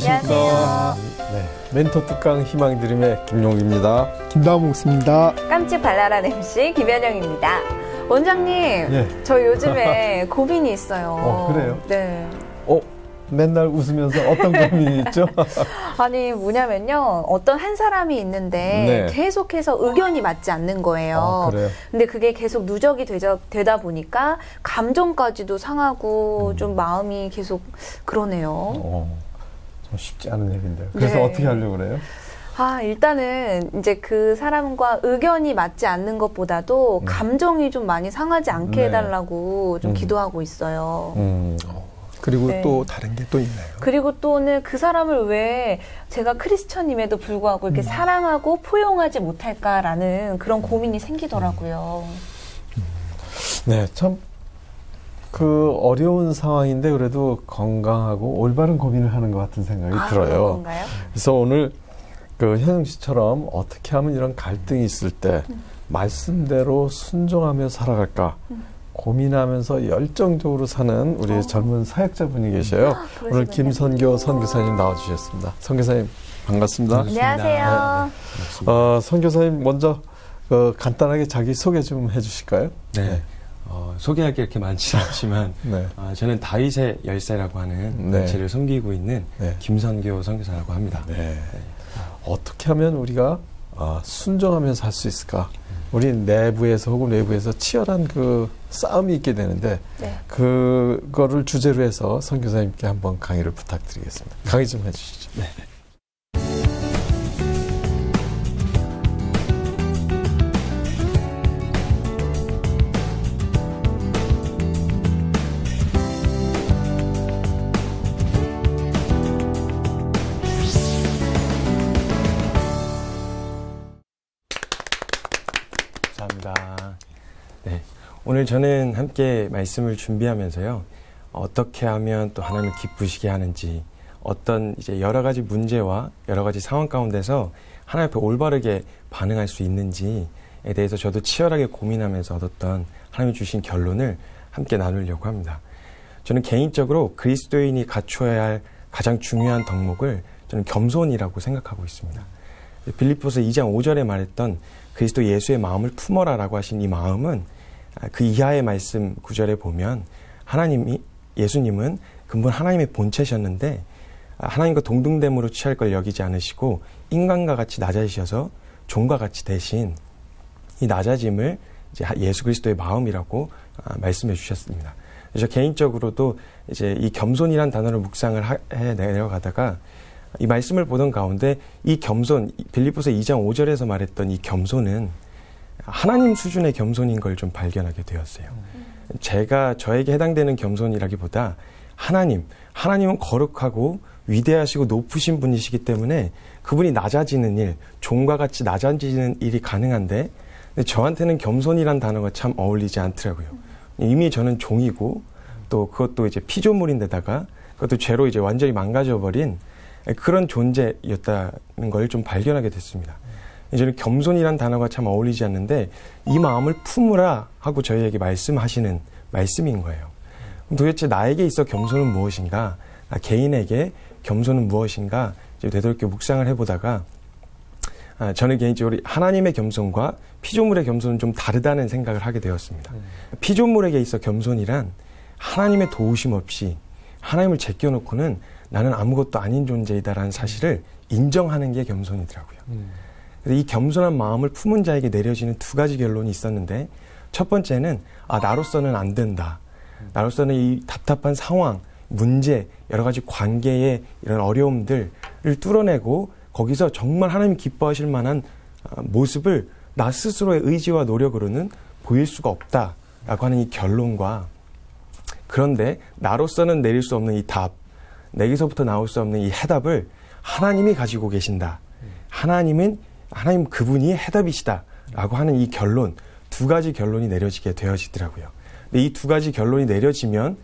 안녕하십니까. 네, 멘토 특강 희망드림의 김용기입니다. 김다묵입니다. 깜찍 발랄한 MC 김현영입니다. 원장님, 네. 저 요즘에 고민이 있어요. 그래요? 네. 맨날 웃으면서 어떤 고민이 있죠? 아니, 뭐냐면요. 어떤 한 사람이 있는데 계속해서 의견이 맞지 않는 거예요. 그래요? 근데 그게 계속 누적이 되다 보니까 감정까지도 상하고 좀 마음이 계속 그러네요. 좀 쉽지 않은 얘기인데요. 그래서 어떻게 하려고 그래요? 일단은 이제 그 사람과 의견이 맞지 않는 것보다도 감정이 좀 많이 상하지 않게 해달라고 좀 기도하고 있어요. 그리고 또 다른 게 또 있나요? 그리고 또는 그 사람을 왜 제가 크리스천임에도 불구하고 이렇게 사랑하고 포용하지 못할까라는 그런 고민이 생기더라고요. 네, 참 그 어려운 상황인데 그래도 건강하고 올바른 고민을 하는 것 같은 생각이 들어요. 그런 건가요? 그래서 오늘 그 현영 씨처럼 어떻게 하면 이런 갈등이 있을 때 말씀대로 순종하며 살아갈까 고민하면서 열정적으로 사는 우리 젊은 사역자분이 계셔요. 오늘 김선교 선교사님 나와주셨습니다. 선교사님 반갑습니다. 안녕하세요. 네. 선교사님 먼저 간단하게 자기 소개 좀 해주실까요? 네. 소개할 게 이렇게 많지 않지만 저는 다윗의 열쇠라고 하는 단체를 섬기고 있는 김선교 선교사라고 합니다. 어떻게 하면 우리가 순종하면서 살 수 있을까? 우리 내부에서 혹은 외부에서 치열한 그 싸움이 있게 되는데 그거를 주제로 해서 선교사님께 한번 강의를 부탁드리겠습니다. 강의 좀 해주시죠. 네. 네, 오늘 저는 함께 말씀을 준비하면서요, 어떻게 하면 또 하나님을 기쁘시게 하는지, 어떤 이제 여러 가지 문제와 여러 가지 상황 가운데서 하나님 앞에 올바르게 반응할 수 있는지에 대해서 저도 치열하게 고민하면서 얻었던 하나님이 주신 결론을 함께 나누려고 합니다. 저는 개인적으로 그리스도인이 갖춰야 할 가장 중요한 덕목을 저는 겸손이라고 생각하고 있습니다. 빌립보서 2장 5절에 말했던 그리스도 예수의 마음을 품어라라고 하신 이 마음은 그 이하의 말씀 9절에 보면 예수님은 근본 하나님의 본체셨는데 하나님과 동등됨으로 취할 걸 여기지 않으시고 인간과 같이 낮아지셔서 종과 같이 되신 이 낮아짐을 이제 예수 그리스도의 마음이라고 말씀해 주셨습니다. 그래서 개인적으로도 이제 이 겸손이란 단어를 묵상을 해 내려가다가 이 말씀을 보던 가운데 이 겸손, 빌립보서 2장 5절에서 말했던 이 겸손은 하나님 수준의 겸손인 걸 좀 발견하게 되었어요. 제가 저에게 해당되는 겸손이라기보다 하나님은 거룩하고 위대하시고 높으신 분이시기 때문에 그분이 낮아지는 일, 종과 같이 낮아지는 일이 가능한데 근데 저한테는 겸손이란 단어가 참 어울리지 않더라고요. 이미 저는 종이고 또 그것도 이제 피조물인데다가 그것도 죄로 이제 완전히 망가져버린 그런 존재였다는 걸 좀 발견하게 됐습니다. 저는 겸손이란 단어가 참 어울리지 않는데 이 마음을 품으라 하고 저희에게 말씀하시는 말씀인 거예요. 그럼 도대체 나에게 있어 겸손은 무엇인가? 개인에게 겸손은 무엇인가? 이제 되도록이면 묵상을 해보다가 저는 개인적으로 하나님의 겸손과 피조물의 겸손은 좀 다르다는 생각을 하게 되었습니다. 피조물에게 있어 겸손이란 하나님의 도우심 없이 하나님을 제껴놓고는 나는 아무것도 아닌 존재이다라는 사실을 인정하는 게 겸손이더라고요. 그래서 이 겸손한 마음을 품은 자에게 내려지는 두 가지 결론이 있었는데 첫 번째는 나로서는 안 된다. 나로서는 이 답답한 상황, 문제, 여러 가지 관계의 이런 어려움들을 뚫어내고 거기서 정말 하나님 기뻐하실 만한 모습을 나 스스로의 의지와 노력으로는 보일 수가 없다라고 하는 이 결론과 그런데 나로서는 내릴 수 없는 이 답, 내게서부터 나올 수 없는 이 해답을 하나님이 가지고 계신다. 하나님 그분이 해답이시다라고 하는 이 결론, 두 가지 결론이 내려지게 되어지더라고요. 근데 이 두 가지 결론이 내려지면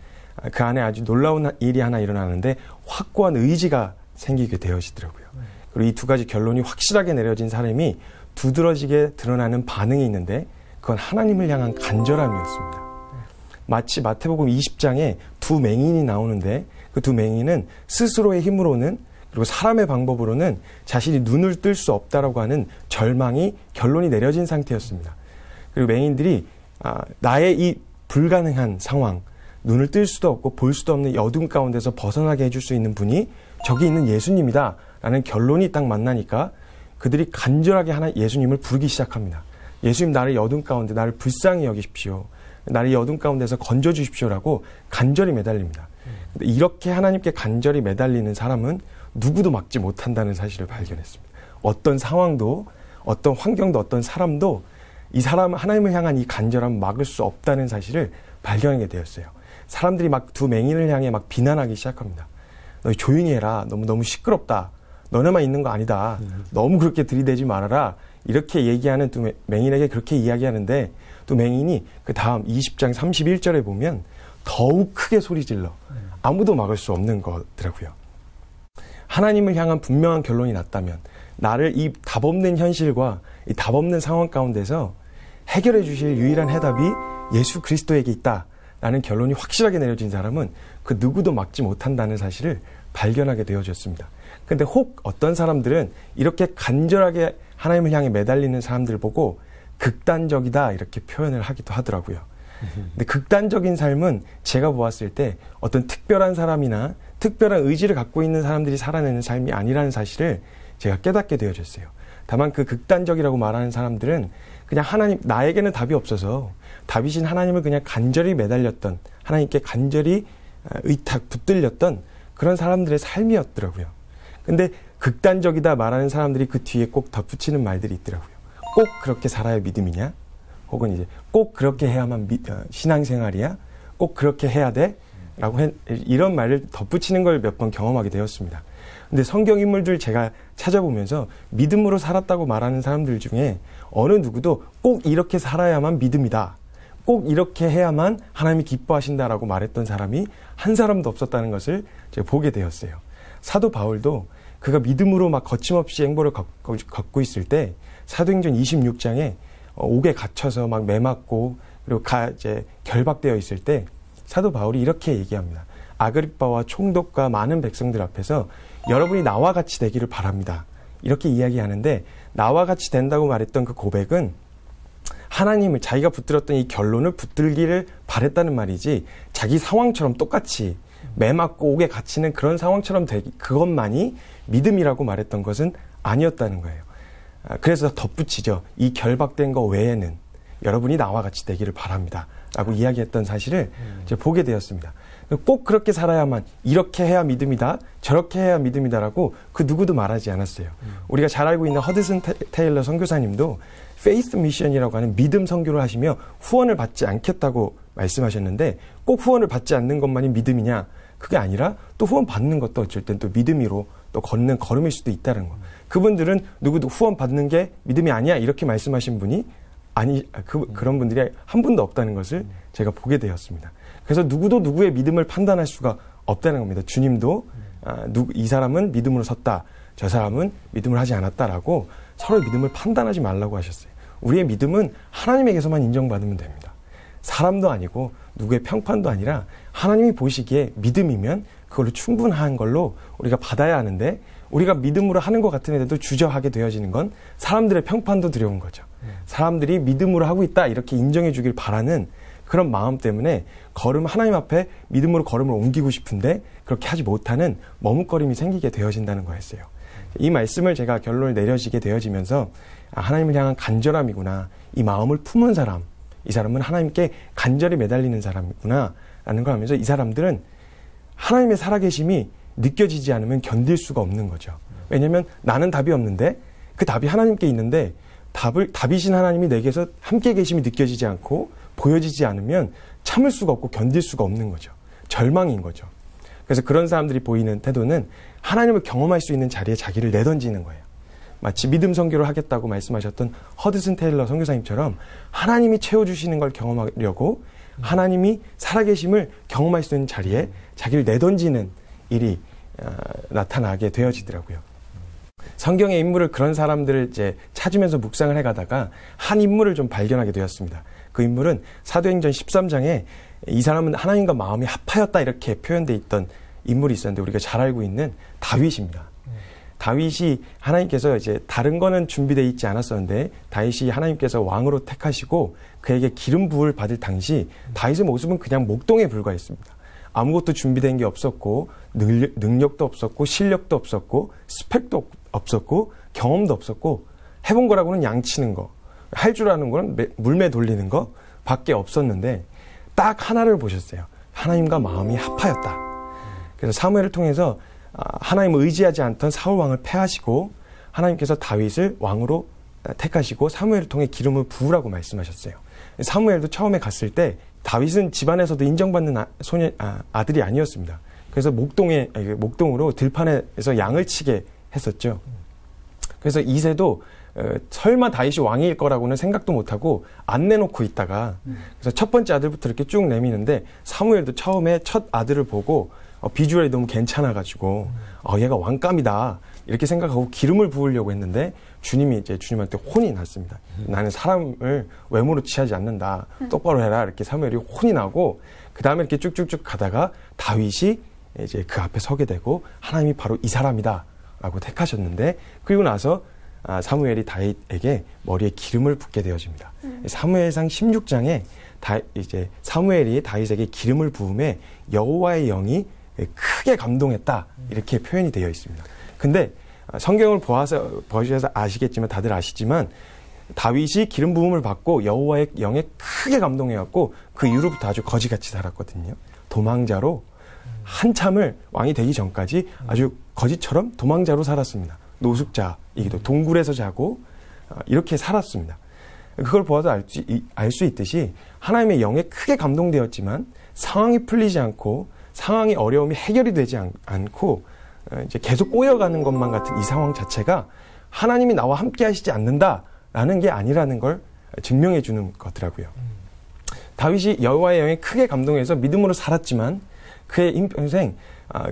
그 안에 아주 놀라운 일이 하나 일어나는데 확고한 의지가 생기게 되어지더라고요. 그리고 이 두 가지 결론이 확실하게 내려진 사람이 두드러지게 드러나는 반응이 있는데 그건 하나님을 향한 간절함이었습니다. 마치 마태복음 20장에 두 맹인이 나오는데 그 두 맹인은 스스로의 힘으로는 그리고 사람의 방법으로는 자신이 눈을 뜰 수 없다라고 하는 절망이 결론이 내려진 상태였습니다. 그리고 맹인들이 나의 이 불가능한 상황, 눈을 뜰 수도 없고 볼 수도 없는 어둠 가운데서 벗어나게 해줄 수 있는 분이 저기 있는 예수님이다 라는 결론이 딱 만나니까 그들이 간절하게 예수님을 부르기 시작합니다. 예수님, 나를 이 어둠 가운데 나를 불쌍히 여기십시오. 나를 이 어둠 가운데서 건져주십시오라고 간절히 매달립니다. 근데 이렇게 하나님께 간절히 매달리는 사람은 누구도 막지 못한다는 사실을 발견했습니다. 어떤 상황도, 어떤 환경도, 어떤 사람도 이 사람, 하나님을 향한 이 간절함을 막을 수 없다는 사실을 발견하게 되었어요. 사람들이 막 두 맹인을 향해 막 비난하기 시작합니다. 너 조용히 해라. 너무 시끄럽다. 너네만 있는 거 아니다. 너무 그렇게 들이대지 말아라. 이렇게 얘기하는 두 맹인에게 그렇게 이야기하는데 또 맹인이 그 다음 20장 31절에 보면 더욱 크게 소리질러 아무도 막을 수 없는 거더라고요. 하나님을 향한 분명한 결론이 났다면 나를 이 답없는 현실과 이 답없는 상황 가운데서 해결해 주실 유일한 해답이 예수 그리스도에게 있다라는 결론이 확실하게 내려진 사람은 그 누구도 막지 못한다는 사실을 발견하게 되어졌습니다. 근데 혹 어떤 사람들은 이렇게 간절하게 하나님을 향해 매달리는 사람들 보고 극단적이다 이렇게 표현을 하기도 하더라고요. 근데 극단적인 삶은 제가 보았을 때 어떤 특별한 사람이나 특별한 의지를 갖고 있는 사람들이 살아내는 삶이 아니라는 사실을 제가 깨닫게 되어졌어요. 다만 그 극단적이라고 말하는 사람들은 그냥 하나님, 나에게는 답이 없어서 답이신 하나님을 그냥 간절히 매달렸던, 하나님께 간절히 의탁 붙들렸던 그런 사람들의 삶이었더라고요. 근데 극단적이다 말하는 사람들이 그 뒤에 꼭 덧붙이는 말들이 있더라고요. 꼭 그렇게 살아야 믿음이냐? 혹은 이제 꼭 그렇게 해야만 신앙생활이야? 꼭 그렇게 해야 돼? 라고 이런 말을 덧붙이는 걸 몇 번 경험하게 되었습니다. 근데 성경 인물들 제가 찾아보면서 믿음으로 살았다고 말하는 사람들 중에 어느 누구도 꼭 이렇게 살아야만 믿음이다. 꼭 이렇게 해야만 하나님이 기뻐하신다라고 말했던 사람이 한 사람도 없었다는 것을 제가 보게 되었어요. 사도 바울도 그가 믿음으로 막 거침없이 행보를 걷고 있을 때 사도행전 26장에 옥에 갇혀서 막 매맞고 그리고 이제 결박되어 있을 때 사도 바울이 이렇게 얘기합니다. 아그리빠와 총독과 많은 백성들 앞에서 여러분이 나와 같이 되기를 바랍니다. 이렇게 이야기하는데 나와 같이 된다고 말했던 그 고백은 하나님을 자기가 붙들었던 이 결론을 붙들기를 바랬다는 말이지 자기 상황처럼 똑같이 매맞고 옥에 갇히는 그런 상황처럼 되기 그것만이 믿음이라고 말했던 것은 아니었다는 거예요. 그래서 덧붙이죠. 이 결박된 거 외에는 여러분이 나와 같이 되기를 바랍니다. 라고 이야기했던 사실을 제가 보게 되었습니다. 꼭 그렇게 살아야만 이렇게 해야 믿음이다 저렇게 해야 믿음이다라고 그 누구도 말하지 않았어요. 우리가 잘 알고 있는 허드슨 테일러 선교사님도 페이스 미션이라고 하는 믿음 선교를 하시며 후원을 받지 않겠다고 말씀하셨는데 꼭 후원을 받지 않는 것만이 믿음이냐? 그게 아니라 또 후원 받는 것도 어쩔 땐 또 믿음으로 또 걷는 걸음일 수도 있다는 거. 그분들은 누구도 후원 받는 게 믿음이 아니야 이렇게 말씀하신 분이 그런 분들이 한 분도 없다는 것을 제가 보게 되었습니다. 그래서 누구도 누구의 믿음을 판단할 수가 없다는 겁니다. 주님도 이 사람은 믿음으로 섰다. 저 사람은 믿음을 하지 않았다라고 서로의 믿음을 판단하지 말라고 하셨어요. 우리의 믿음은 하나님에게서만 인정받으면 됩니다. 사람도 아니고 누구의 평판도 아니라 하나님이 보시기에 믿음이면 그걸로 충분한 걸로 우리가 받아야 하는데 우리가 믿음으로 하는 것 같은데도 주저하게 되어지는 건 사람들의 평판도 두려운 거죠. 사람들이 믿음으로 하고 있다 이렇게 인정해 주길 바라는 그런 마음 때문에 하나님 앞에 믿음으로 걸음을 옮기고 싶은데 그렇게 하지 못하는 머뭇거림이 생기게 되어진다는 거였어요. 이 말씀을 제가 결론을 내려지게 되어지면서 하나님을 향한 간절함이구나. 이 마음을 품은 사람. 이 사람은 하나님께 간절히 매달리는 사람이구나. 라는 걸 하면서 이 사람들은 하나님의 살아계심이 느껴지지 않으면 견딜 수가 없는 거죠. 왜냐하면 나는 답이 없는데 그 답이 하나님께 있는데 답이신 하나님이 내게서 함께 계심이 느껴지지 않고 보여지지 않으면 참을 수가 없고 견딜 수가 없는 거죠. 절망인 거죠. 그래서 그런 사람들이 보이는 태도는 하나님을 경험할 수 있는 자리에 자기를 내던지는 거예요. 마치 믿음 선교를 하겠다고 말씀하셨던 허드슨 테일러 선교사님처럼 하나님이 채워주시는 걸 경험하려고 하나님이 살아계심을 경험할 수 있는 자리에 자기를 내던지는 일이 나타나게 되어지더라고요. 성경의 인물을 그런 사람들을 이제 찾으면서 묵상을 해가다가 한 인물을 좀 발견하게 되었습니다. 그 인물은 사도행전 13장에 이 사람은 하나님과 마음이 합하였다 이렇게 표현되어 있던 인물이 있었는데 우리가 잘 알고 있는 다윗입니다. 다윗이 하나님께서 이제 다른 거는 준비되어 있지 않았었는데 다윗이 하나님께서 왕으로 택하시고 그에게 기름 부을 받을 당시 다윗의 모습은 그냥 목동에 불과했습니다. 아무것도 준비된 게 없었고 능력도 없었고 실력도 없었고 스펙도 없었고 경험도 없었고 해본 거라고는 양치는 거, 할 줄 아는 거는 물매 돌리는 거 밖에 없었는데 딱 하나를 보셨어요. 하나님과 마음이 합하였다. 그래서 사무엘을 통해서 하나님을 의지하지 않던 사울 왕을 패하시고 하나님께서 다윗을 왕으로 택하시고 사무엘을 통해 기름을 부으라고 말씀하셨어요. 사무엘도 처음에 갔을 때 다윗은 집안에서도 인정받는 아들이 아니었습니다. 그래서 목동으로 들판에서 양을 치게 했었죠. 그래서 이새도 설마 다윗이 왕일 거라고는 생각도 못하고 안 내놓고 있다가 그래서 첫 번째 아들부터 이렇게 쭉 내미는데 사무엘도 처음에 첫 아들을 보고 비주얼이 너무 괜찮아가지고 얘가 왕감이다 이렇게 생각하고 기름을 부으려고 했는데 주님이 이제 주님한테 혼이 났습니다. 나는 사람을 외모로 취하지 않는다. 똑바로 해라. 이렇게 사무엘이 혼이 나고 그 다음에 이렇게 쭉쭉쭉 가다가 다윗이 이제 그 앞에 서게 되고 하나님이 바로 이 사람이다라고 택하셨는데 그리고 나서 사무엘이 다윗에게 머리에 기름을 붓게 되어집니다. 사무엘상 16장에 이제 사무엘이 다윗에게 기름을 부음에 여호와의 영이 크게 감동했다 이렇게 표현이 되어 있습니다. 근데 성경을 보셔서 아시겠지만 다들 아시지만 다윗이 기름 부음을 받고 여호와의 영에 크게 감동해갖고 그 이후로부터 아주 거지같이 살았거든요. 도망자로 한참을 왕이 되기 전까지 아주 거지처럼 도망자로 살았습니다. 노숙자이기도 동굴에서 자고 이렇게 살았습니다. 그걸 보아서 알 수 있듯이 하나님의 영에 크게 감동되었지만 상황이 풀리지 않고 상황이 어려움이 해결이 되지 않고 이제 계속 꼬여가는 것만 같은 이 상황 자체가 하나님이 나와 함께 하시지 않는다라는 게 아니라는 걸 증명해 주는 거더라고요. 다윗이 여호와의 영에 크게 감동해서 믿음으로 살았지만 그의 인평생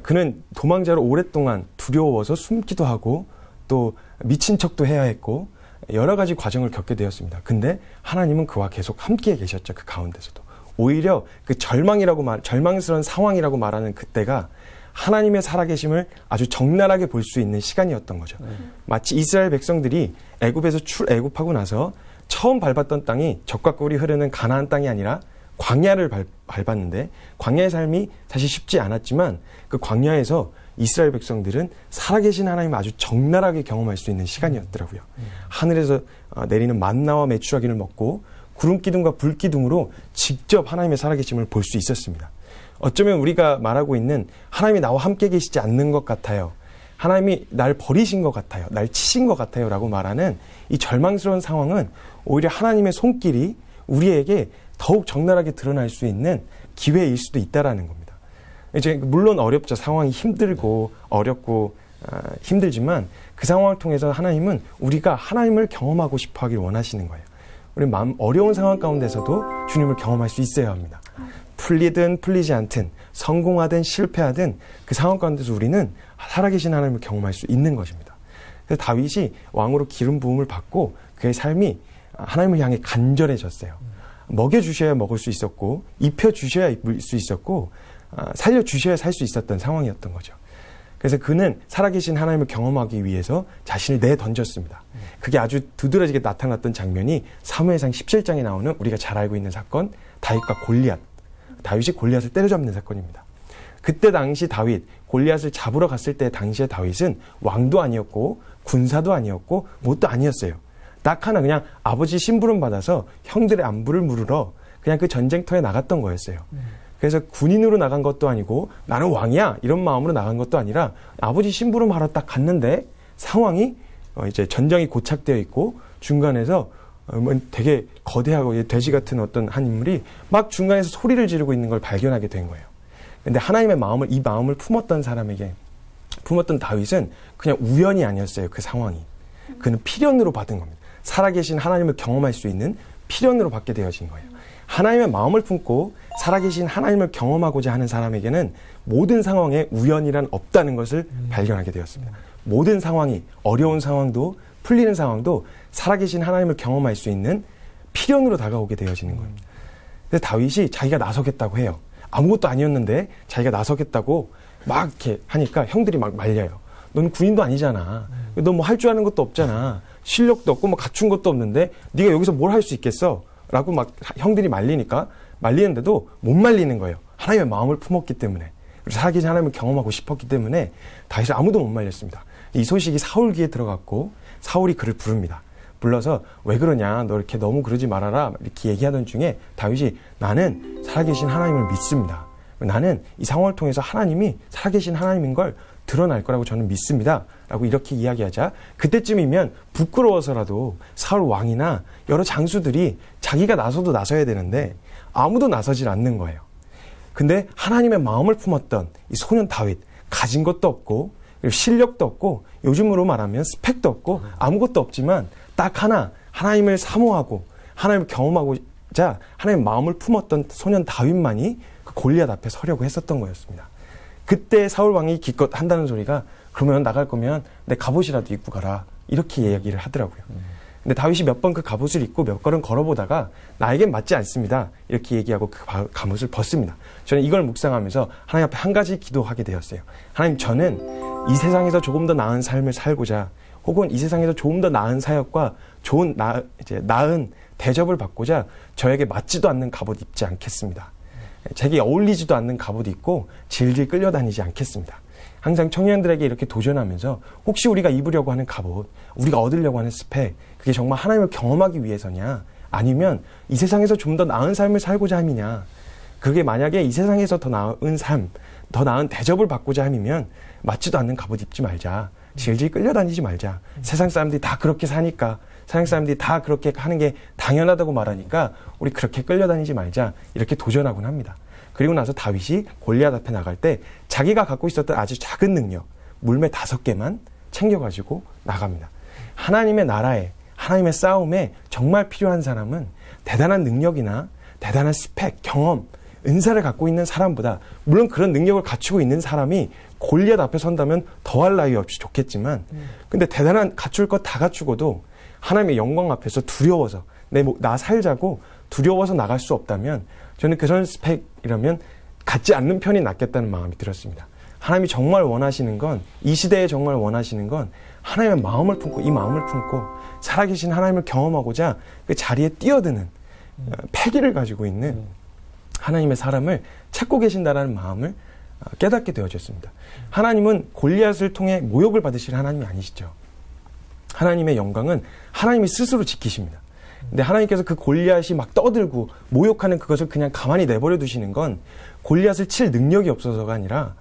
그는 도망자로 오랫동안 두려워서 숨기도 하고 또 미친 척도 해야 했고 여러 가지 과정을 겪게 되었습니다. 근데 하나님은 그와 계속 함께 계셨죠. 그 가운데서도. 오히려 그 절망스러운 상황이라고 말하는 그때가 하나님의 살아계심을 아주 적나라하게 볼 수 있는 시간이었던 거죠. 마치 이스라엘 백성들이 애굽에서 출애굽하고 나서 처음 밟았던 땅이 젖과 꿀이 흐르는 가나안 땅이 아니라 광야를 밟았는데 광야의 삶이 사실 쉽지 않았지만 그 광야에서 이스라엘 백성들은 살아계신 하나님을 아주 적나라하게 경험할 수 있는 시간이었더라고요. 하늘에서 내리는 만나와 메추라기를 먹고 구름기둥과 불기둥으로 직접 하나님의 살아계심을 볼 수 있었습니다. 어쩌면 우리가 말하고 있는 하나님이 나와 함께 계시지 않는 것 같아요. 하나님이 날 버리신 것 같아요. 날 치신 것 같아요. 라고 말하는 이 절망스러운 상황은 오히려 하나님의 손길이 우리에게 더욱 적나라하게 드러날 수 있는 기회일 수도 있다라는 겁니다. 이제 물론 어렵죠. 상황이 힘들고 어렵고 힘들지만 그 상황을 통해서 하나님은 우리가 하나님을 경험하고 싶어 하길 원하시는 거예요. 우리 마음 어려운 상황 가운데서도 주님을 경험할 수 있어야 합니다. 풀리든 풀리지 않든 성공하든 실패하든 그 상황 가운데서 우리는 살아계신 하나님을 경험할 수 있는 것입니다. 그래서 다윗이 왕으로 기름 부음을 받고 그의 삶이 하나님을 향해 간절해졌어요. 먹여주셔야 먹을 수 있었고 입혀주셔야 입을 수 있었고 살려주셔야 살 수 있었던 상황이었던 거죠. 그래서 그는 살아계신 하나님을 경험하기 위해서 자신을 내던졌습니다. 그게 아주 두드러지게 나타났던 장면이 사무엘상 17장에 나오는 우리가 잘 알고 있는 사건 다윗과 골리앗. 다윗이 골리앗을 때려잡는 사건입니다. 그때 당시 다윗, 골리앗을 잡으러 갔을 때 당시의 다윗은 왕도 아니었고 군사도 아니었고 뭣도 아니었어요. 딱 하나 그냥 아버지 심부름 받아서 형들의 안부를 물으러 그냥 그 전쟁터에 나갔던 거였어요. 그래서 군인으로 나간 것도 아니고 나는 왕이야 이런 마음으로 나간 것도 아니라 아버지 심부름 하러 딱 갔는데 상황이 이제 전쟁이 고착되어 있고 중간에서 되게 거대하고 돼지 같은 어떤 한 인물이 막 중간에서 소리를 지르고 있는 걸 발견하게 된 거예요. 근데 하나님의 이 마음을 품었던 다윗은 그냥 우연이 아니었어요. 그 상황이. 그는 필연으로 받은 겁니다. 살아계신 하나님을 경험할 수 있는 필연으로 받게 되어진 거예요. 하나님의 마음을 품고 살아계신 하나님을 경험하고자 하는 사람에게는 모든 상황에 우연이란 없다는 것을 발견하게 되었습니다. 모든 상황이 어려운 상황도 풀리는 상황도 살아계신 하나님을 경험할 수 있는 필연으로 다가오게 되어지는 겁니다. 그래서 다윗이 자기가 나서겠다고 해요. 아무것도 아니었는데 자기가 나서겠다고 막 이렇게 하니까 형들이 막 말려요. 넌 군인도 아니잖아. 너 뭐 할 줄 아는 것도 없잖아. 실력도 없고 뭐 갖춘 것도 없는데 네가 여기서 뭘 할 수 있겠어? 라고 막 형들이 말리는데도 못 말리는 거예요. 하나님의 마음을 품었기 때문에. 그리고 살아계신 하나님을 경험하고 싶었기 때문에 다윗을 아무도 못 말렸습니다. 이 소식이 사울 귀에 들어갔고 사울이 그를 부릅니다. 불러서 왜 그러냐, 너 이렇게 너무 그러지 말아라 이렇게 얘기하던 중에 다윗이 나는 살아계신 하나님을 믿습니다. 나는 이 상황을 통해서 하나님이 살아계신 하나님인 걸 드러날 거라고 저는 믿습니다. 라고 이렇게 이야기하자 그때쯤이면 부끄러워서라도 사울 왕이나 여러 장수들이 자기가 나서도 나서야 되는데 아무도 나서질 않는 거예요. 근데 하나님의 마음을 품었던 이 소년 다윗, 가진 것도 없고 그리고 실력도 없고 요즘으로 말하면 스펙도 없고 아무것도 없지만 딱 하나 하나님을 사모하고 하나님을 경험하고자 하나님의 마음을 품었던 소년 다윗만이 그 골리앗 앞에 서려고 했었던 거였습니다. 그때 사울 왕이 기껏 한다는 소리가 그러면 나갈 거면 내 갑옷이라도 입고 가라 이렇게 이야기를 하더라고요. 근데 다윗이 몇 번 그 갑옷을 입고 몇 걸음 걸어보다가 나에겐 맞지 않습니다 이렇게 얘기하고 그 갑옷을 벗습니다. 저는 이걸 묵상하면서 하나님 앞에 한 가지 기도하게 되었어요. 하나님, 저는 이 세상에서 조금 더 나은 삶을 살고자 혹은 이 세상에서 조금 더 나은 사역과 좋은 나은 대접을 받고자 저에게 맞지도 않는 갑옷 입지 않겠습니다. 제게 어울리지도 않는 갑옷 입고 질질 끌려다니지 않겠습니다. 항상 청년들에게 이렇게 도전하면서 혹시 우리가 입으려고 하는 갑옷, 우리가 얻으려고 하는 스펙, 그게 정말 하나님을 경험하기 위해서냐, 아니면 이 세상에서 좀 더 나은 삶을 살고자 함이냐, 그게 만약에 이 세상에서 더 나은 삶, 더 나은 대접을 받고자 함이면 맞지도 않는 갑옷 입지 말자, 질질 끌려다니지 말자. 세상 사람들이 다 그렇게 사니까, 세상 사람들이 다 그렇게 하는 게 당연하다고 말하니까 우리 그렇게 끌려다니지 말자, 이렇게 도전하곤 합니다. 그리고 나서 다윗이 골리앗 앞에 나갈 때 자기가 갖고 있었던 아주 작은 능력, 물매 5개만 챙겨가지고 나갑니다. 하나님의 나라에, 하나님의 싸움에 정말 필요한 사람은 대단한 능력이나 대단한 스펙, 경험, 은사를 갖고 있는 사람보다, 물론 그런 능력을 갖추고 있는 사람이 골리앗 앞에 선다면 더할 나위 없이 좋겠지만, 근데 대단한 갖출 것 다 갖추고도 하나님의 영광 앞에서 두려워서 나 살자고 두려워서 나갈 수 없다면 저는 그런 스펙이라면 갖지 않는 편이 낫겠다는 마음이 들었습니다. 하나님이 정말 원하시는 건, 이 시대에 정말 원하시는 건 하나님의 마음을 품고, 이 마음을 품고 살아계신 하나님을 경험하고자 그 자리에 뛰어드는 패기를 가지고 있는 하나님의 사람을 찾고 계신다라는 마음을 깨닫게 되어졌습니다. 하나님은 골리앗을 통해 모욕을 받으실 하나님이 아니시죠. 하나님의 영광은 하나님이 스스로 지키십니다. 근데 하나님께서 그 골리앗이 막 떠들고 모욕하는 그것을 그냥 가만히 내버려 두시는 건 골리앗을 칠 능력이 없어서가 아니라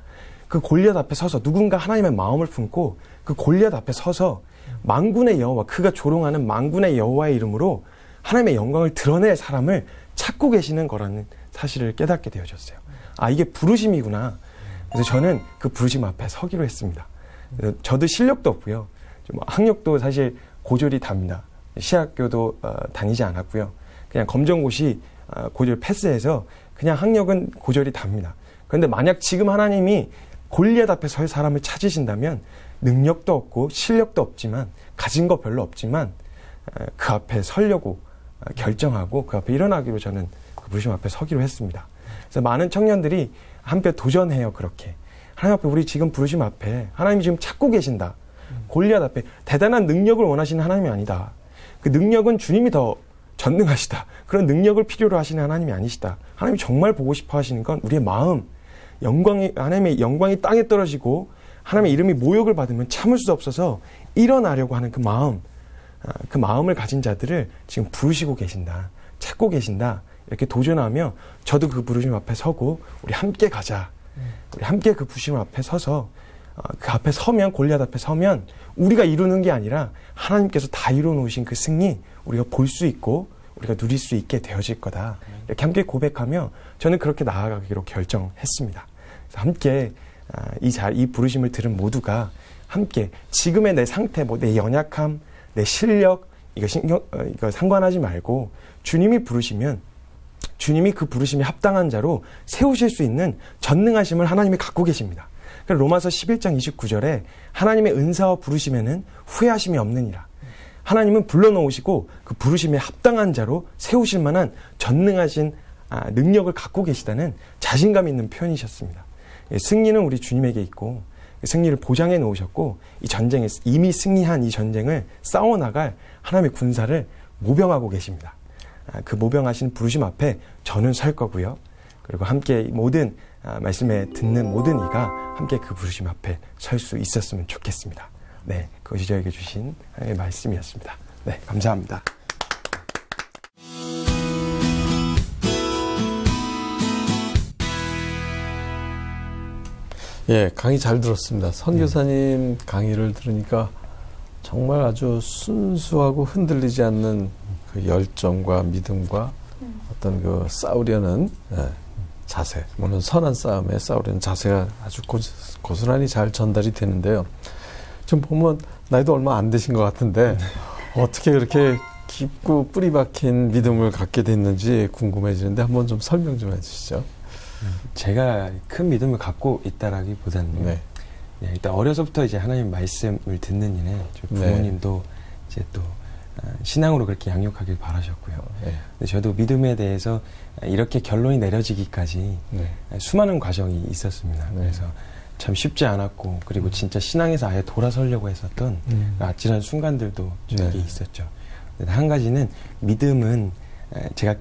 그 골리앗 앞에 서서 누군가 하나님의 마음을 품고 그 골리앗 앞에 서서 만군의 여호와, 그가 조롱하는 만군의 여호와의 이름으로 하나님의 영광을 드러낼 사람을 찾고 계시는 거라는 사실을 깨닫게 되어졌어요. 아, 이게 부르심이구나. 그래서 저는 그 부르심 앞에 서기로 했습니다. 저도 실력도 없고요. 학력도 사실 고졸이 답니다. 시학교도 다니지 않았고요. 그냥 검정고시 고졸 패스해서 그냥 학력은 고졸이 답니다. 그런데 만약 지금 하나님이 골리앗 앞에 설 사람을 찾으신다면 능력도 없고 실력도 없지만, 가진 거 별로 없지만 그 앞에 서려고 결정하고 그 앞에 일어나기로 저는 그 부르심 앞에 서기로 했습니다. 그래서 많은 청년들이 한편 도전해요. 그렇게 하나님 앞에, 우리 지금 부르심 앞에 하나님이 지금 찾고 계신다. 골리앗 앞에 대단한 능력을 원하시는 하나님이 아니다. 그 능력은 주님이 더 전능하시다. 그런 능력을 필요로 하시는 하나님이 아니시다. 하나님이 정말 보고 싶어 하시는 건 우리의 마음, 하나님의 영광이 땅에 떨어지고 하나님의 이름이 모욕을 받으면 참을 수 없어서 일어나려고 하는 그 마음, 그 마음을 가진 자들을 지금 부르시고 계신다. 찾고 계신다. 이렇게 도전하며 저도 그 부르심 앞에 서고 우리 함께 가자. 우리 함께 그 부르심 앞에 서서 그 앞에 서면, 골리앗 앞에 서면 우리가 이루는 게 아니라 하나님께서 다 이루어 놓으신 그 승리 우리가 볼 수 있고 우리가 누릴 수 있게 되어질 거다. 이렇게 함께 고백하며 저는 그렇게 나아가기로 결정했습니다. 그래서 함께 이 부르심을 들은 모두가 함께 지금의 내 상태, 내 연약함, 내 실력, 이거 상관하지 말고 주님이 부르시면 주님이 그 부르심에 합당한 자로 세우실 수 있는 전능하심을 하나님이 갖고 계십니다. 로마서 11장 29절에 하나님의 은사와 부르심에는 후회하심이 없느니라. 하나님은 불러놓으시고 그 부르심에 합당한 자로 세우실 만한 전능하신 능력을 갖고 계시다는 자신감 있는 표현이셨습니다. 승리는 우리 주님에게 있고 승리를 보장해 놓으셨고 이 전쟁에 이미 승리한 이 전쟁을 싸워나갈 하나님의 군사를 모병하고 계십니다. 그 모병하신 부르심 앞에 저는 설 거고요. 그리고 함께 모든 말씀에 듣는 모든 이가 함께 그 부르심 앞에 설 수 있었으면 좋겠습니다. 네, 그것이 저에게 주신 하나님의 말씀이었습니다. 네, 감사합니다. 예, 강의 잘 들었습니다. 선교사님 강의를 들으니까 정말 아주 순수하고 흔들리지 않는 그 열정과 믿음과 어떤 그 싸우려는 자세, 물론 선한 싸움에 싸우려는 자세가 아주 고스란히 잘 전달이 되는데요. 지금 보면 나이도 얼마 안 되신 것 같은데 어떻게 그렇게 깊고 뿌리 박힌 믿음을 갖게 됐는지 궁금해지는데 한번 좀 설명 좀 해주시죠. 제가 큰 믿음을 갖고 있다라기보다는 네. 일단 어려서부터 이제 하나님 말씀을 듣는 일에 부모님도 이제 또 신앙으로 그렇게 양육하길 바라셨고요. 네. 근데 저도 믿음에 대해서 이렇게 결론이 내려지기까지 수많은 과정이 있었습니다. 그래서 참 쉽지 않았고 그리고 진짜 신앙에서 아예 돌아서려고 했었던 아찔한 순간들도 저에게 있었죠. 근데 한 가지는 믿음은 제게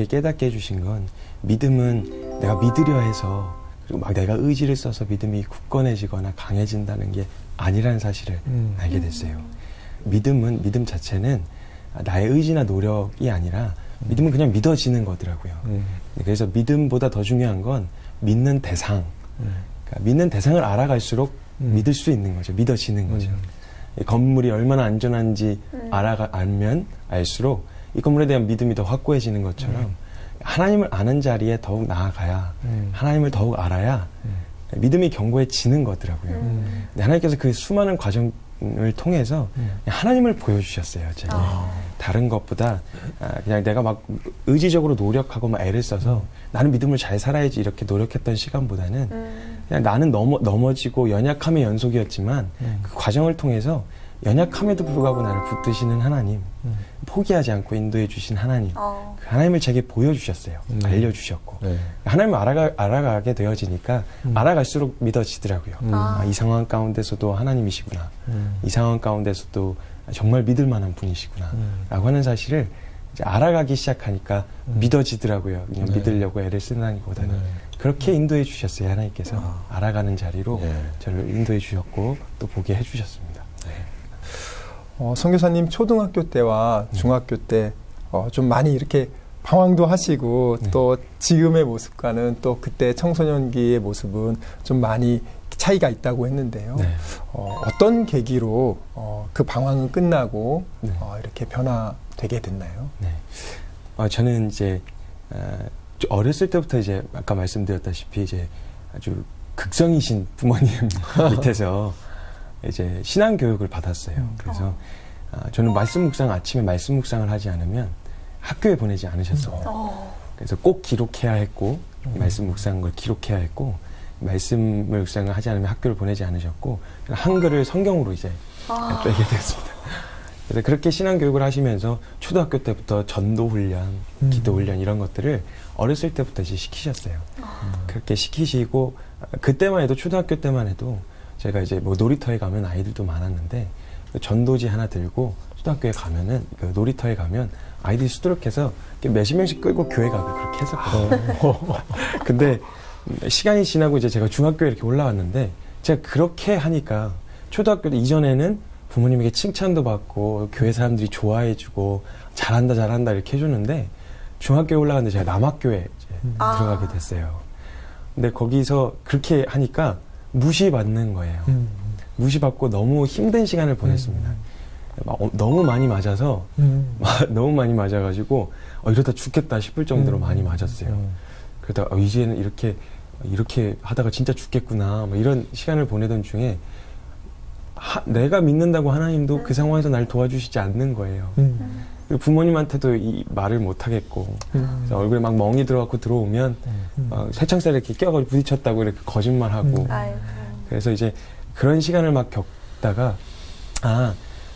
깨닫게 해주신 건 믿음은 내가 믿으려 해서 그리고 막 내가 의지를 써서 믿음이 굳건해지거나 강해진다는 게 아니라는 사실을 알게 됐어요. 믿음 자체는 나의 의지나 노력이 아니라 믿음은 그냥 믿어지는 거더라고요. 그래서 믿음보다 더 중요한 건 믿는 대상. 그러니까 믿는 대상을 알아갈수록 믿을 수 있는 거죠. 믿어지는 거죠. 이 건물이 얼마나 안전한지 알면 알수록 이 건물에 대한 믿음이 더 확고해지는 것처럼 하나님을 아는 자리에 더욱 나아가야 하나님을 더욱 알아야 믿음이 견고해지는 거더라고요. 근데 하나님께서 그 수많은 과정을 통해서 하나님을 보여주셨어요. 제게. 다른 것보다 그냥 내가 막 의지적으로 노력하고 막 애를 써서 나는 믿음을 잘 살아야지 이렇게 노력했던 시간보다는 그냥 나는 넘어지고 연약함의 연속이었지만 그 과정을 통해서 연약함에도 불구하고 나를 붙드시는 하나님, 포기하지 않고 인도해 주신 하나님, 그 하나님을 제게 보여주셨어요. 알려주셨고 하나님을 알아가게 되어지니까 알아갈수록 믿어지더라고요. 이 상황 가운데서도 하나님이시구나. 이 상황 가운데서도 정말 믿을 만한 분이시구나 라고 하는 사실을 이제 알아가기 시작하니까 믿어지더라고요. 그냥 믿으려고 애를 쓴다기보다는 그렇게 인도해 주셨어요. 하나님께서 알아가는 자리로 저를 인도해 주셨고 또 보게 해 주셨습니다. 선교사님 초등학교 때와 중학교 때 좀 많이 이렇게 방황도 하시고 또 지금의 모습과는 또 그때 청소년기의 모습은 좀 많이 차이가 있다고 했는데요. 어떤 계기로 그 방황은 끝나고 이렇게 변화되게 됐나요? 저는 이제 어렸을 때부터 이제 아까 말씀드렸다시피 이제 아주 극성이신 부모님 밑에서 이제 신앙 교육을 받았어요. 그래서 저는 아침에 말씀 묵상을 하지 않으면 학교에 보내지 않으셨어요. 그래서 꼭 기록해야 했고 말씀 묵상한 걸 기록해야 했고 말씀을 묵상을 하지 않으면 학교를 보내지 않으셨고 한글을 성경으로 이제 빼게 됐습니다. 그래서 그렇게 신앙 교육을 하시면서 초등학교 때부터 전도 훈련, 기도 훈련 이런 것들을 어렸을 때부터 이제 시키셨어요. 그렇게 시키시고 그때만 해도 초등학교 때만 해도 제가 이제 뭐 놀이터에 가면 아이들도 많았는데 전도지 하나 들고 초등학교에 가면은 그 놀이터에 가면 아이들이 수두룩해서 몇십 명씩 끌고 교회 가고 그렇게 했었거든요. 근데 시간이 지나고 이제 제가 중학교에 이렇게 올라왔는데 제가 그렇게 하니까 초등학교 이전에는 부모님에게 칭찬도 받고 교회 사람들이 좋아해주고 잘한다 이렇게 해줬는데 중학교에 올라갔는데 제가 남학교에 이제 들어가게 됐어요. 근데 거기서 그렇게 하니까 무시받는 거예요. 무시받고 너무 힘든 시간을 보냈습니다. 너무 많이 맞아서 너무 많이 맞아가지고 이러다 죽겠다 싶을 정도로 많이 맞았어요. 그러다가 이제는 이렇게 하다가 진짜 죽겠구나 뭐 이런 시간을 보내던 중에 내가 믿는다고 하나님도 그 상황에서 날 도와주시지 않는 거예요. 그리고 부모님한테도 이 말을 못 하겠고 그래서 얼굴에 막 멍이 들어갖고 들어오면 새창살에 이렇게 껴가지고 부딪혔다고 이렇게 거짓말하고 그래서 이제 그런 시간을 막 겪다가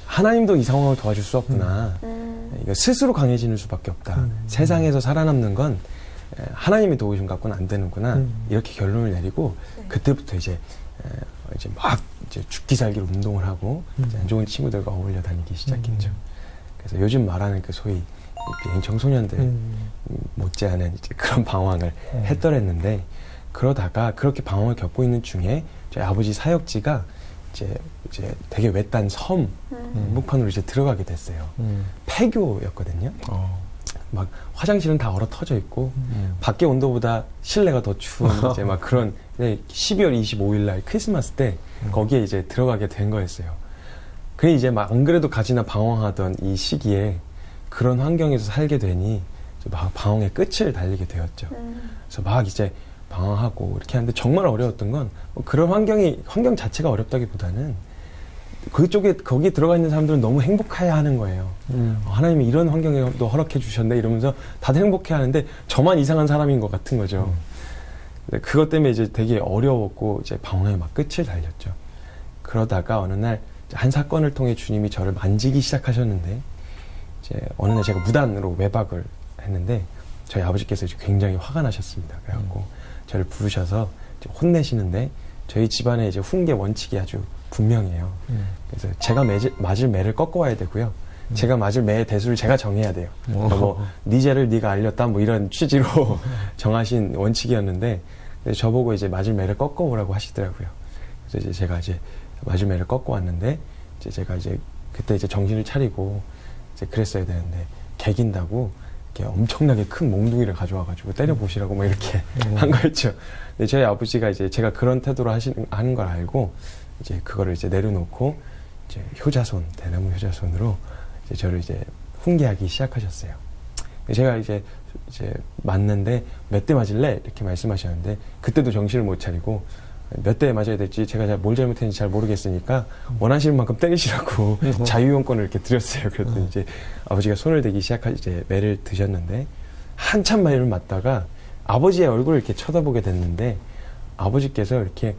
하나님도 이 상황을 도와줄 수 없구나. 이거 스스로 강해지는 수밖에 없다. 세상에서 살아남는 건 하나님의 도우심 갖고는 안 되는구나. 이렇게 결론을 내리고 그때부터 이제 이제 막 이제 죽기 살기로 운동을 하고 이제 안 좋은 친구들과 어울려 다니기 시작했죠. 그래서 요즘 말하는 그 소위 비행 청소년들 못지않은 이제 그런 방황을 했더랬는데, 그러다가 그렇게 방황을 겪고 있는 중에 저희 아버지 사역지가 이제 되게 외딴 섬 한복판으로 이제 들어가게 됐어요. 폐교였거든요. 막 화장실은 다 얼어 터져 있고 밖에 온도보다 실내가 더 추운 이제 막 그런 12월 25일 날 크리스마스 때 거기에 이제 들어가게 된 거였어요. 그래 이제 막 안 그래도 가지나 방황하던 이 시기에 그런 환경에서 살게 되니 막 방황의 끝을 달리게 되었죠. 그래서 막 이제 방황하고 이렇게 하는데 정말 어려웠던 건 뭐 그런 환경 자체가 어렵다기보다는 거기 들어가 있는 사람들은 너무 행복해야 하는 거예요. 하나님이 이런 환경에도 허락해 주셨네 이러면서 다들 행복해 하는데 저만 이상한 사람인 것 같은 거죠. 그것 때문에 이제 되게 어려웠고 이제 방황의 막 끝을 달렸죠. 그러다가 어느 날 한 사건을 통해 주님이 저를 만지기 시작하셨는데, 이제 어느 날 제가 무단으로 외박을 했는데 저희 아버지께서 이제 굉장히 화가 나셨습니다. 그래갖고 저를 부르셔서 이제 혼내시는데, 저희 집안의 이제 훈계 원칙이 아주 분명해요. 그래서 제가 맞을 매를 꺾어와야 되고요. 제가 맞을 매의 대수를 제가 정해야 돼요. 그러니까 뭐 네 죄를 네가 알렸다 뭐 이런 취지로 정하신 원칙이었는데, 저보고 이제 맞을 매를 꺾어오라고 하시더라고요. 그래서 이제 제가 이제 맞을 매를 꺾어왔는데, 이제 제가 이제 그때 이제 정신을 차리고 이제 그랬어야 되는데, 개긴다고 이렇게 엄청나게 큰 몽둥이를 가져와가지고 때려보시라고 뭐 이렇게 한 거였죠. 근데 저희 아버지가 이제 제가 그런 태도로 하는 걸 알고 이제 그거를 이제 내려놓고 이제 효자손, 대나무 효자손으로 이제 저를 이제 훈계하기 시작하셨어요. 제가 이제 맞는데 몇 대 맞을래? 이렇게 말씀하셨는데, 그때도 정신을 못 차리고 몇 대 맞아야 될지 제가 뭘 잘못했는지 잘 모르겠으니까 원하시는 만큼 때리시라고 자유용권을 이렇게 드렸어요. 그랬더니 이제 아버지가 손을 대기 이제 매를 드셨는데, 한참 매를 맞다가 아버지의 얼굴을 이렇게 쳐다보게 됐는데, 아버지께서 이렇게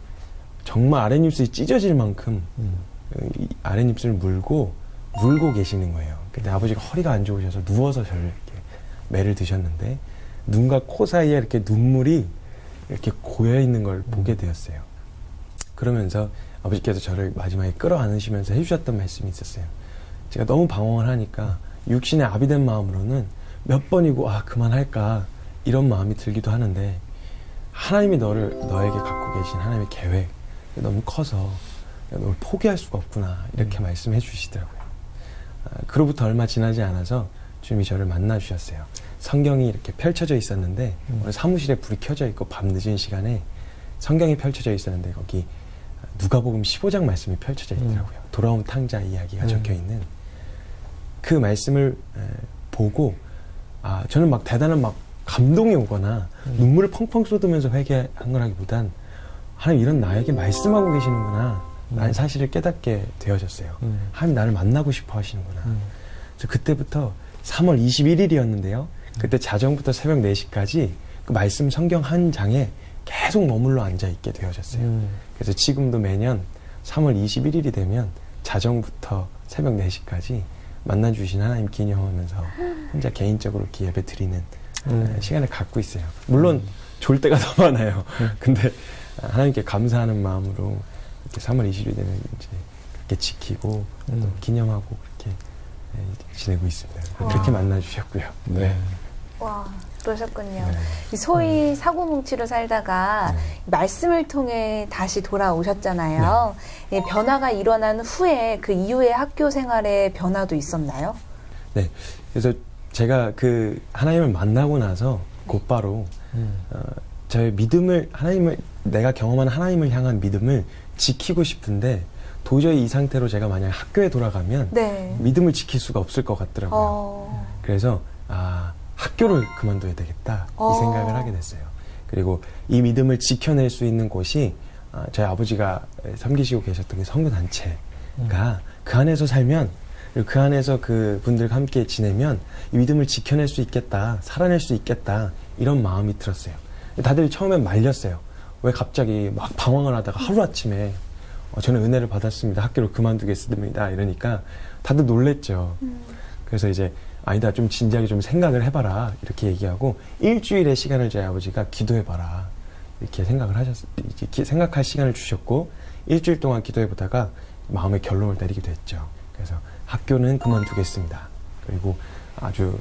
정말 아랫입술이 찢어질 만큼 아랫입술을 물고 계시는 거예요. 근데 아버지가 허리가 안 좋으셔서 누워서 저를 이렇게 매를 드셨는데, 눈과 코 사이에 이렇게 눈물이 이렇게 고여 있는 걸 보게 되었어요. 그러면서 아버지께서 저를 마지막에 끌어안으시면서 해주셨던 말씀이 있었어요. 제가 너무 방황을 하니까 육신의 아비된 마음으로는 몇 번이고 그만할까 이런 마음이 들기도 하는데, 하나님이 너에게 갖고 계신 하나님의 계획 너무 커서 널 포기할 수가 없구나 이렇게 말씀해 주시더라고요. 그로부터 얼마 지나지 않아서 주님이 저를 만나 주셨어요. 성경이 이렇게 펼쳐져 있었는데, 오늘 사무실에 불이 켜져 있고 밤 늦은 시간에 성경이 펼쳐져 있었는데, 거기 누가복음 15장 말씀이 펼쳐져 있더라고요. 돌아온 탕자 이야기가 적혀 있는 그 말씀을 보고 저는 막 대단한 막 감동이 오거나 눈물을 펑펑 쏟으면서 회개한 거라기보단, 하나님 이런 나에게 말씀하고 계시는구나 라는 사실을 깨닫게 되어졌어요. 하나님 나를 만나고 싶어 하시는구나. 그래서 그때부터 3월 21일이었는데요. 그때 자정부터 새벽 4시까지 그 말씀 성경 한 장에 계속 머물러 앉아 있게 되어졌어요. 그래서 지금도 매년 3월 21일이 되면 자정부터 새벽 4시까지 만나주신 하나님 기념하면서 혼자 개인적으로 이렇게 예배 드리는 시간을 갖고 있어요. 물론 졸 때가 더 많아요. 근데 하나님께 감사하는 마음으로 이렇게 3월 20일이 되면 이제 그렇게 지키고 또 기념하고 그렇게 지내고 있습니다. 그렇게 만나주셨고요. 네. 와, 그러셨군요. 네. 이 소위 사고뭉치로 살다가 말씀을 통해 다시 돌아오셨잖아요. 예, 변화가 일어난 후에 그 이후에 학교 생활에 변화도 있었나요? 네. 그래서 제가 그 하나님을 만나고 나서 곧바로 저의 믿음을, 내가 경험한 하나님을 향한 믿음을 지키고 싶은데, 도저히 이 상태로 제가 만약에 학교에 돌아가면 믿음을 지킬 수가 없을 것 같더라고요. 그래서 학교를 그만둬야 되겠다 이 생각을 하게 됐어요. 그리고 이 믿음을 지켜낼 수 있는 곳이 저희 아버지가 섬기시고 계셨던 게 선교단체가 그 안에서 살면, 그리고 그 안에서 그 분들과 함께 지내면 이 믿음을 지켜낼 수 있겠다, 살아낼 수 있겠다 이런 마음이 들었어요. 다들 처음엔 말렸어요. 왜 갑자기 막 방황을 하다가 하루아침에 저는 은혜를 받았습니다, 학교를 그만두겠습니다 이러니까 다들 놀랬죠. 그래서 이제 아니다, 좀 진지하게 좀 생각을 해봐라 이렇게 얘기하고, 일주일의 시간을 저희 아버지가 기도해봐라 이렇게 생각할 시간을 주셨고 일주일 동안 기도해 보다가 마음의 결론을 내리게 됐죠. 그래서 학교는 그만두겠습니다. 그리고 아주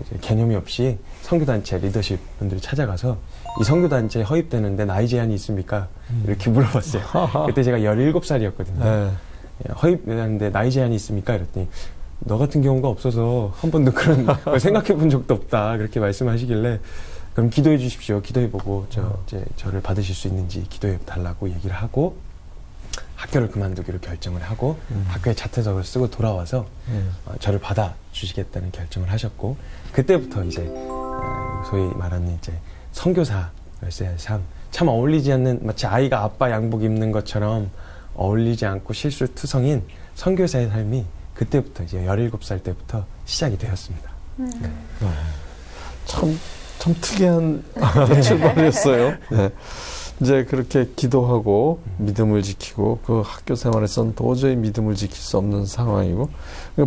이제 개념이 없이 선교단체 리더십 분들이 찾아가서 이 선교단체에 허입되는데 나이 제한이 있습니까? 이렇게 물어봤어요. 그때 제가 17살이었거든요. 네. 허입되는데 나이 제한이 있습니까? 이랬더니 너 같은 경우가 없어서 한 번도 그런 걸 생각해 본 적도 없다. 그렇게 말씀하시길래 그럼 기도해 주십시오. 기도해 보고 저를 받으실 수 있는지 기도해 달라고 얘기를 하고 학교를 그만두기로 결정을 하고 학교에 자퇴서를 쓰고 돌아와서 저를 받아 주시겠다는 결정을 하셨고 그때부터 이제 소위 말하는 이제 선교사로서의 참 어울리지 않는 마치 아이가 아빠 양복 입는 것처럼 어울리지 않고 실수투성인 선교사의 삶이 그때부터 이제 17살 때부터 시작이 되었습니다. 네. 참 특이한 출발이었어요. 네. 이제 그렇게 기도하고 믿음을 지키고 그 학교 생활에서는 도저히 믿음을 지킬 수 없는 상황이고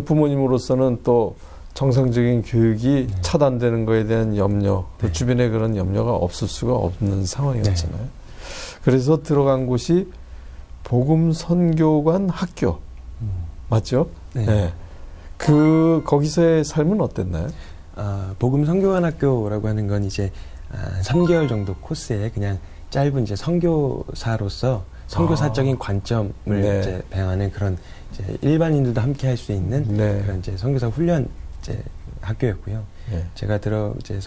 부모님으로서는 또 정상적인 교육이 차단되는 거에 대한 염려, 그 주변에 그런 염려가 없을 수가 없는 상황이었잖아요. 그래서 들어간 곳이 복음선교관 학교 맞죠? 네. 거기서의 삶은 어땠나요? 복음선교관 학교라고 하는 건 이제 3개월 정도 코스에 그냥 짧은 이제 선교사로서 선교사적인 관점을 이제 배양하는 그런 이제 일반인들도 함께 할 수 있는 그런 이제 선교사 훈련 이제 학교였고요. 제가 이제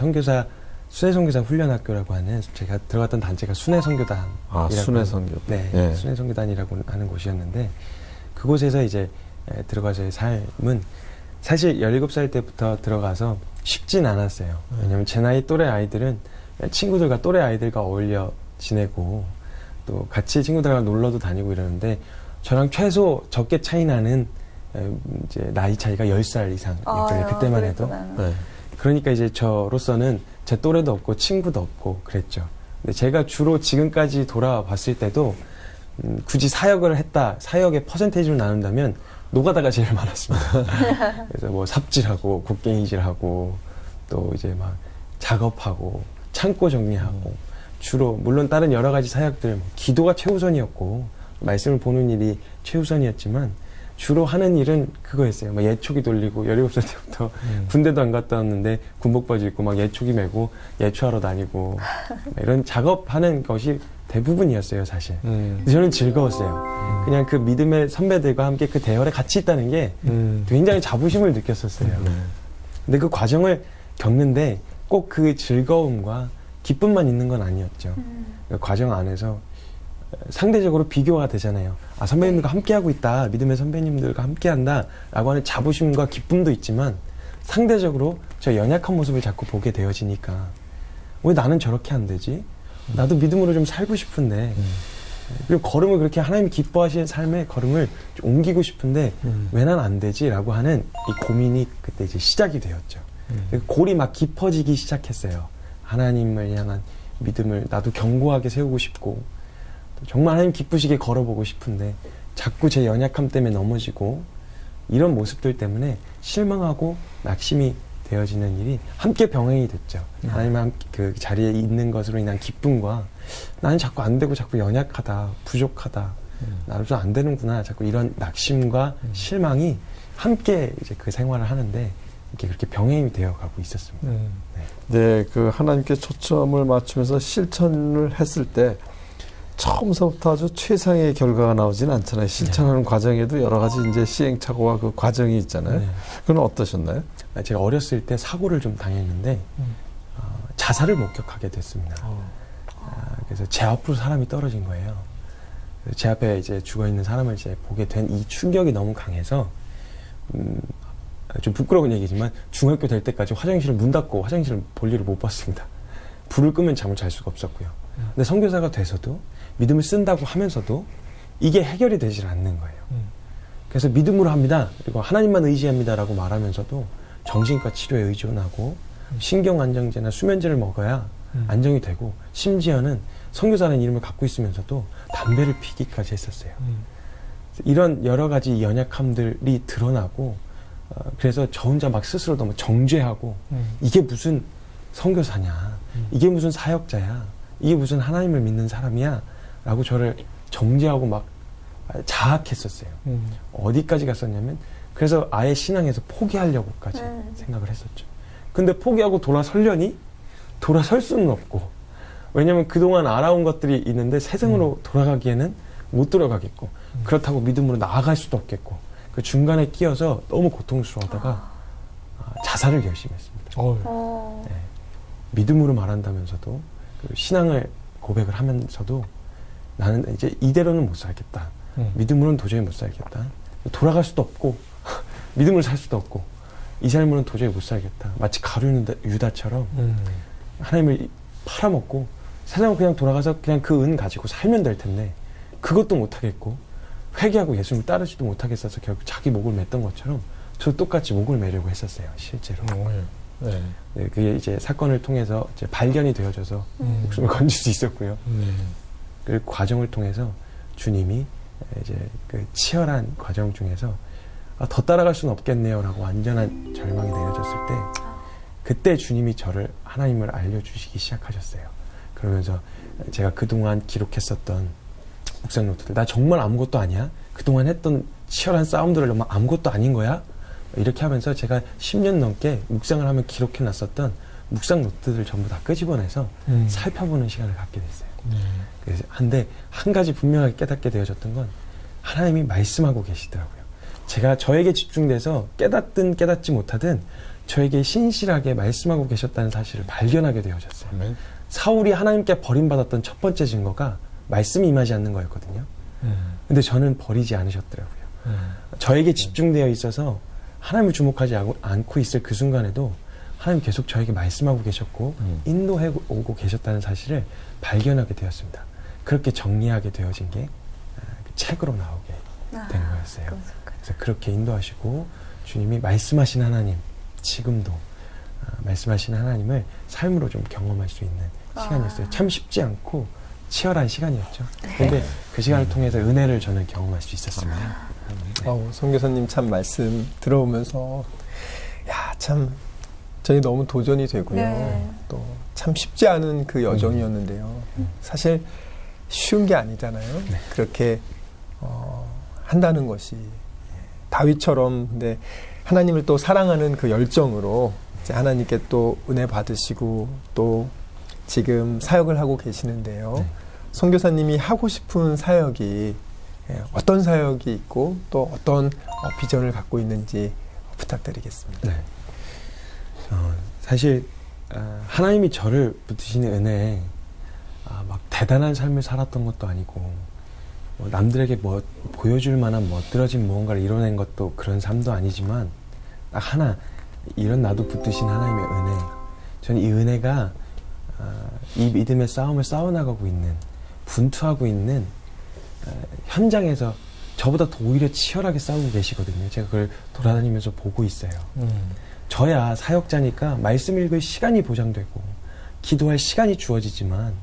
순회선교사 훈련학교라고 하는 제가 들어갔던 단체가 순회선교단. 순회선교단. 네, 순회선교단이라고 하는 곳이었는데 그곳에서 이제 들어가서의 삶은 사실 17살 때부터 들어가서 쉽진 않았어요. 왜냐면 제 나이 또래 아이들은 친구들과 또래 아이들과 어울려 지내고 또 같이 친구들과 놀러도 다니고 이러는데 저랑 최소 적게 차이 나는 이제 나이 차이가 10살 이상이었거든요. 그때만 해도. 그러니까 이제 저로서는 제 또래도 없고 친구도 없고 그랬죠. 근데 제가 주로 지금까지 돌아봤을 때도 굳이 사역을 했다, 사역의 퍼센테이지를 나눈다면 노가다가 제일 많았습니다. 그래서 뭐 삽질하고 곡괭이질하고 또 이제 막 작업하고 창고 정리하고 주로 물론 다른 여러 가지 사역들 기도가 최우선이었고 말씀을 보는 일이 최우선이었지만 주로 하는 일은 그거였어요. 막 예초기 돌리고 17살 때부터 군대도 안 갔다 왔는데 군복바지 입고 막 예초기 메고 예초하러 다니고 이런 작업하는 것이 대부분이었어요, 사실. 근데 저는 즐거웠어요. 그냥 그 믿음의 선배들과 함께 그 대열에 같이 있다는 게 굉장히 자부심을 느꼈었어요. 근데 그 과정을 겪는데 꼭 그 즐거움과 기쁨만 있는 건 아니었죠. 그 과정 안에서 상대적으로 비교가 되잖아요. 아, 선배님들과 함께하고 있다. 믿음의 선배님들과 함께한다. 라고 하는 자부심과 기쁨도 있지만 상대적으로 저 연약한 모습을 자꾸 보게 되어지니까 왜 나는 저렇게 안 되지? 나도 믿음으로 좀 살고 싶은데 그리고 걸음을 그렇게 하나님이 기뻐하시는 삶의 걸음을 좀 옮기고 싶은데 왜 난 안 되지? 라고 하는 이 고민이 그때 이제 시작이 되었죠. 골이 막 깊어지기 시작했어요. 하나님을 향한 믿음을 나도 견고하게 세우고 싶고 정말 하나님 기쁘시게 걸어보고 싶은데 자꾸 제 연약함 때문에 넘어지고 이런 모습들 때문에 실망하고 낙심이 되어지는 일이 함께 병행이 됐죠. 하나님 함께 그 자리에 있는 것으로 인한 기쁨과 나는 자꾸 안 되고 자꾸 연약하다, 부족하다, 나로서 안 되는구나, 자꾸 이런 낙심과 실망이 함께 이제 그 생활을 하는데 이렇게 그렇게 병행이 되어가고 있었습니다. 네, 그 하나님께 초점을 맞추면서 실천을 했을 때 처음서부터 아주 최상의 결과가 나오지는 않잖아요. 실천하는 과정에도 여러 가지 이제 시행착오와 그 과정이 있잖아요. 그건 어떠셨나요? 제가 어렸을 때 사고를 좀 당했는데 자살을 목격하게 됐습니다. 그래서 제 앞으로 사람이 떨어진 거예요. 제 앞에 이제 죽어 있는 사람을 이제 보게 된 이 충격이 너무 강해서 좀 부끄러운 얘기지만 중학교 될 때까지 화장실을 문 닫고 화장실을 볼일을 못 봤습니다. 불을 끄면 잠을 잘 수가 없었고요. 근데 선교사가 돼서도 믿음을 쓴다고 하면서도 이게 해결이 되질 않는 거예요. 그래서 믿음으로 합니다. 그리고 하나님만 의지합니다라고 말하면서도 정신과 치료에 의존하고 신경안정제나 수면제를 먹어야 안정이 되고 심지어는 선교사라는 이름을 갖고 있으면서도 담배를 피기까지 했었어요. 이런 여러 가지 연약함들이 드러나고 그래서 저 혼자 막 스스로 너무 정죄하고 이게 무슨 선교사냐, 이게 무슨 사역자야, 이게 무슨 하나님을 믿는 사람이야? 라고 저를 정죄하고 막 자학했었어요. 어디까지 갔었냐면 그래서 아예 신앙에서 포기하려고까지 생각을 했었죠. 근데 포기하고 돌아설려니 돌아설 수는 없고, 왜냐면 그동안 알아온 것들이 있는데 세상으로 돌아가기에는 못 돌아가겠고, 그렇다고 믿음으로 나아갈 수도 없겠고, 그 중간에 끼어서 너무 고통스러워하다가 자살을 결심했습니다. 네. 믿음으로 말한다면서도 그 신앙을 고백을 하면서도 나는 이제 이대로는 못 살겠다. 믿음으로는 도저히 못 살겠다. 돌아갈 수도 없고 믿음으로 살 수도 없고 이 삶으로는 도저히 못 살겠다. 마치 가룟 유다처럼 하나님을 팔아먹고 세상으로 그냥 돌아가서 그냥 그 은 가지고 살면 될 텐데 그것도 못하겠고 회개하고 예수님을 따르지도 못하겠어서 결국 자기 목을 맸던 것처럼 저도 똑같이 목을 매려고 했었어요. 실제로. 네, 그게 이제 사건을 통해서 이제 발견이 되어져서 목숨을 건질 수 있었고요. 그 과정을 통해서 주님이 이제 그 치열한 과정 중에서 더 따라갈 수는 없겠네요라고 완전한 절망이 내려졌을 때 그때 주님이 저를 하나님을 알려주시기 시작하셨어요. 그러면서 제가 그동안 기록했었던 묵상 노트들, 나 정말 아무것도 아니야? 그동안 했던 치열한 싸움들을 정말 아무것도 아닌 거야? 이렇게 하면서 제가 10년 넘게 묵상을 하면 기록해놨었던 묵상 노트들을 전부 다 끄집어내서 살펴보는 시간을 갖게 됐어요. 그래서 한데 한 가지 분명하게 깨닫게 되어졌던 건 하나님이 말씀하고 계시더라고요. 제가 저에게 집중돼서 깨닫든 깨닫지 못하든 저에게 신실하게 말씀하고 계셨다는 사실을 발견하게 되어졌어요. 사울이 하나님께 버림받았던 첫 번째 증거가 말씀이 임하지 않는 거였거든요. 근데 저는 버리지 않으셨더라고요. 저에게 집중되어 있어서 하나님을 주목하지 않고 있을 그 순간에도 하나님 계속 저에게 말씀하고 계셨고 인도해 오고 계셨다는 사실을 발견하게 되었습니다. 그렇게 정리하게 되어진 게 책으로 나오게 된 거였어요. 그래서 그렇게 인도하시고 주님이 말씀하신 하나님, 지금도 말씀하신 하나님을 삶으로 좀 경험할 수 있는 시간이었어요. 참 쉽지 않고 치열한 시간이었죠. 근데 그 시간을 통해서 은혜를 저는 경험할 수 있었습니다. 선교사님 참 말씀 들어오면서 참 저희 너무 도전이 되고요. 또 참 쉽지 않은 그 여정이었는데요. 사실 쉬운 게 아니잖아요. 그렇게 한다는 것이 다윗처럼 근데 하나님을 또 사랑하는 그 열정으로 이제 하나님께 또 은혜 받으시고 또 지금 사역을 하고 계시는데요. 선교사님이 하고 싶은 사역이 어떤 사역이 있고 또 어떤 비전을 갖고 있는지 부탁드리겠습니다. 네. 사실 하나님이 저를 붙드시는 은혜에 막 대단한 삶을 살았던 것도 아니고 남들에게 뭐 보여줄 만한 멋들어진 무언가를 이뤄낸 것도 그런 삶도 아니지만 딱 하나 이런 나도 붙드신 하나님의 은혜. 저는 이 은혜가 이 믿음의 싸움을 싸워나가고 있는 분투하고 있는 현장에서 저보다 더 오히려 치열하게 싸우고 계시거든요. 제가 그걸 돌아다니면서 보고 있어요. 저야 사역자니까 말씀 읽을 시간이 보장되고 기도할 시간이 주어지지만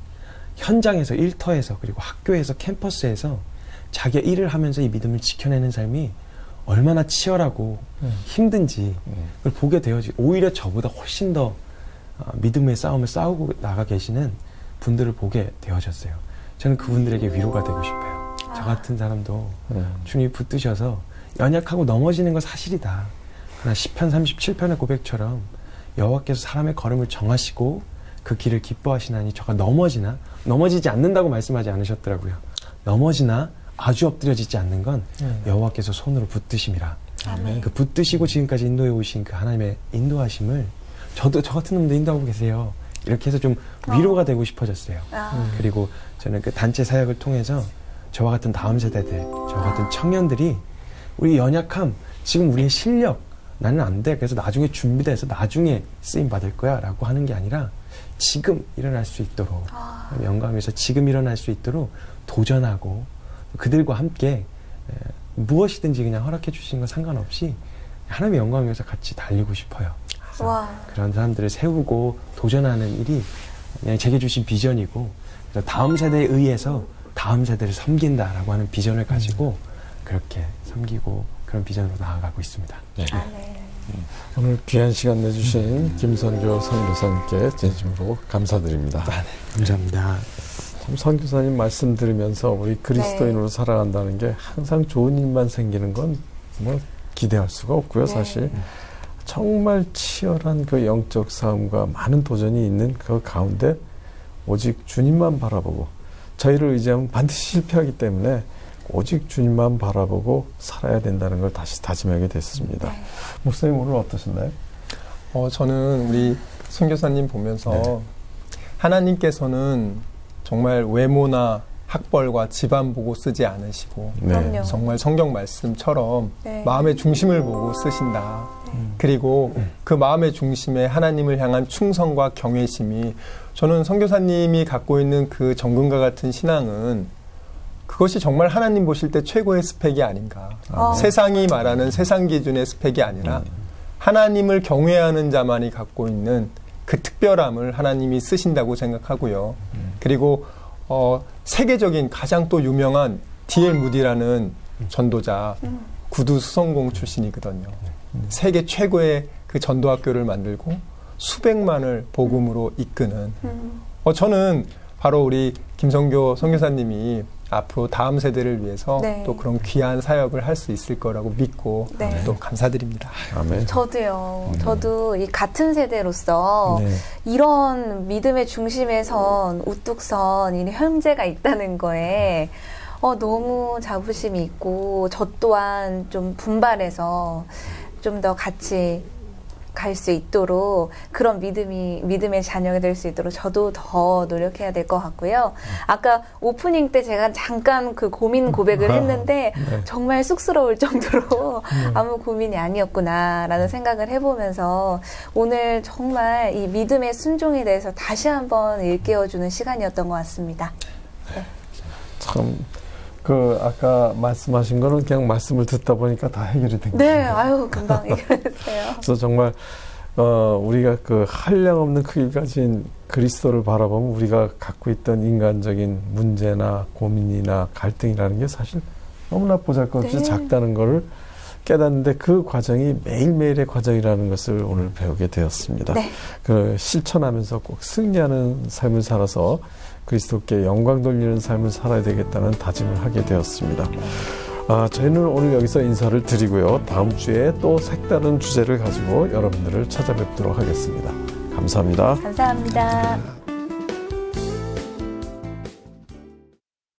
현장에서 일터에서 그리고 학교에서 캠퍼스에서 자기가 일을 하면서 이 믿음을 지켜내는 삶이 얼마나 치열하고 힘든지 그걸 보게 되어지 오히려 저보다 훨씬 더 믿음의 싸움을 싸우고 나가 계시는 분들을 보게 되어졌어요. 저는 그분들에게 위로가 되고 싶어요. 저 같은 사람도 주님이 붙드셔서 연약하고 넘어지는 건 사실이다. 그러나 시편 37편의 고백처럼 여호와께서 사람의 걸음을 정하시고 그 길을 기뻐하시나니 저가 넘어지지 않는다고 말씀하지 않으셨더라고요. 넘어지나 아주 엎드려지지 않는 건 여호와께서 손으로 붙드심이라. 그 붙드시고 지금까지 인도해 오신 그 하나님의 인도하심을 저도 저 같은 놈도 인도하고 계세요. 이렇게 해서 좀 위로가 되고 싶어졌어요. 그리고 저는 그 단체 사역을 통해서 저와 같은 다음 세대들, 저와 같은 청년들이 우리 연약함, 지금 우리의 실력, 나는 안 돼. 그래서 나중에 준비돼서 나중에 쓰임 받을 거야 라고 하는 게 아니라 지금 일어날 수 있도록 영광에서 지금 일어날 수 있도록 도전하고 그들과 함께 무엇이든지 그냥 허락해 주시는 건 상관없이 하나님의 영광을 위해서 같이 달리고 싶어요. 그런 사람들을 세우고 도전하는 일이 그냥 제게 주신 비전이고 그래서 다음 세대에 의해서 다음 세대를 섬긴다라고 하는 비전을 가지고 그렇게 섬기고 그런 비전으로 나아가고 있습니다. 네. 오늘 귀한 시간 내주신 김선교 선교사님께 진심으로 감사드립니다. 감사합니다. 참 선교사님 말씀 들으면서 우리 그리스도인으로 살아간다는 게 항상 좋은 일만 생기는 건 뭐 기대할 수가 없고요. 사실 정말 치열한 그 영적 싸움과 많은 도전이 있는 그 가운데 오직 주님만 바라보고 저희를 의지하면 반드시 실패하기 때문에 오직 주님만 바라보고 살아야 된다는 걸 다시 다짐하게 됐습니다. 목사님 오늘 어떠셨나요? 저는 우리 선교사님 보면서 하나님께서는 정말 외모나 학벌과 집안 보고 쓰지 않으시고 그럼요. 정말 성경 말씀처럼 마음의 중심을 보고 쓰신다. 그리고 그 마음의 중심에 하나님을 향한 충성과 경외심이 저는 선교사님이 갖고 있는 그 정금과 같은 신앙은 그것이 정말 하나님 보실 때 최고의 스펙이 아닌가. 세상이 말하는 세상 기준의 스펙이 아니라 하나님을 경외하는 자만이 갖고 있는 그 특별함을 하나님이 쓰신다고 생각하고요. 그리고 세계적인 가장 또 유명한 D.L. 무디라는 전도자 구두 수성공 출신이거든요. 세계 최고의 그 전도학교를 만들고 수백만을 복음으로 이끄는 저는 바로 우리 김선교 선교사님이 앞으로 다음 세대를 위해서 또 그런 귀한 사역을 할 수 있을 거라고 믿고 또 감사드립니다. 아멘. 저도요. 저도 이 같은 세대로서 이런 믿음의 중심에 선 우뚝 선 이 형제가 있다는 거에 너무 자부심이 있고 저 또한 좀 분발해서 좀 더 같이 갈 수 있도록 그런 믿음의 자녀가 될 수 있도록 저도 더 노력해야 될 것 같고요. 아까 오프닝 때 제가 잠깐 그 고민 고백을 했는데 정말 쑥스러울 정도로 아무 고민이 아니었구나라는 생각을 해보면서 오늘 정말 이 믿음의 순종에 대해서 다시 한번 일깨워주는 시간이었던 것 같습니다. 참 아까 말씀하신 거는 그냥 말씀을 듣다 보니까 다 해결이 된 거예요. 네, 아유, 금방 해결했어요. 그래서 정말, 우리가 그 한량없는 크기 가진 그리스도를 바라보면 우리가 갖고 있던 인간적인 문제나 고민이나 갈등이라는 게 사실 너무나 보잘것없이 작다는 걸 깨닫는데 그 과정이 매일매일의 과정이라는 것을 오늘 배우게 되었습니다. 그 실천하면서 꼭 승리하는 삶을 살아서 그리스도께 영광 돌리는 삶을 살아야 되겠다는 다짐을 하게 되었습니다. 저희는 오늘 여기서 인사를 드리고요. 다음 주에 또 색다른 주제를 가지고 여러분들을 찾아뵙도록 하겠습니다. 감사합니다. 감사합니다.